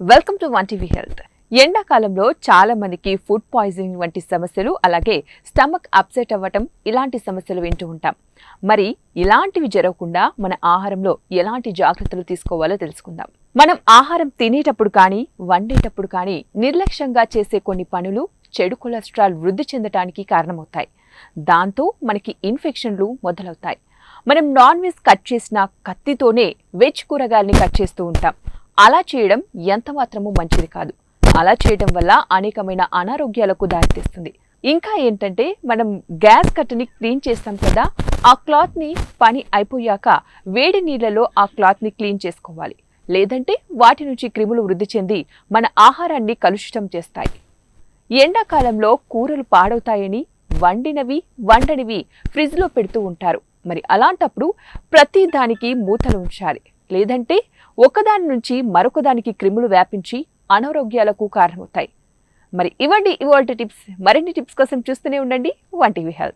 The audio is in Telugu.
Welcome to one TV health. ఎండాకాలంలో చాలా మందికి ఫుడ్ పాయిజనింగ్ వంటి సమస్యలు, అలాగే స్టమక్ అప్సెట్ అవ్వటం ఇలాంటి సమస్యలు వింటూ ఉంటాం. మరి ఇలాంటివి జరగకుండా మన ఆహారంలో ఎలాంటి జాగ్రత్తలు తీసుకోవాలో తెలుసుకుందాం. మనం ఆహారం తినేటప్పుడు కానీ వండేటప్పుడు కానీ నిర్లక్ష్యంగా చేసే కొన్ని పనులు చెడు కొలెస్ట్రాల్ వృద్ధి చెందడానికి కారణమవుతాయి. దాంతో మనకి ఇన్ఫెక్షన్లు మొదలవుతాయి. మనం నాన్ వెజ్ కట్ చేసిన కత్తితోనే వెజ్ కూరగాయల్ని కట్ చేస్తూ ఉంటాం. అలా చేయడం ఎంత మాత్రమూ మంచిది కాదు. అలా చేయడం వల్ల అనేకమైన అనారోగ్యాలకు దారితీస్తుంది. ఇంకా ఏంటంటే, మనం గ్యాస్ కట్టని క్లీన్ చేస్తాం కదా, ఆ క్లాత్ని పని అయిపోయాక వేడి నీళ్లలో ఆ క్లాత్ని క్లీన్ చేసుకోవాలి. లేదంటే వాటి నుంచి క్రిములు వృద్ధి చెంది మన ఆహారాన్ని కలుషితం చేస్తాయి. ఎండాకాలంలో కూరలు పాడవుతాయని వండనివి ఫ్రిడ్జ్లో పెడుతూ ఉంటారు. మరి అలాంటప్పుడు ప్రతి దానికి మూతలు ఉంచాలి. లేదంటే ఒకదాని నుంచి మరొకదానికి క్రిములు వ్యాపించి అనారోగ్యాలకు కారణమవుతాయి. మరి ఇవాల్టి టిప్స్. మరిన్ని టిప్స్ కోసం చూస్తూనే ఉండండి వన్ టీవీ హెల్త్.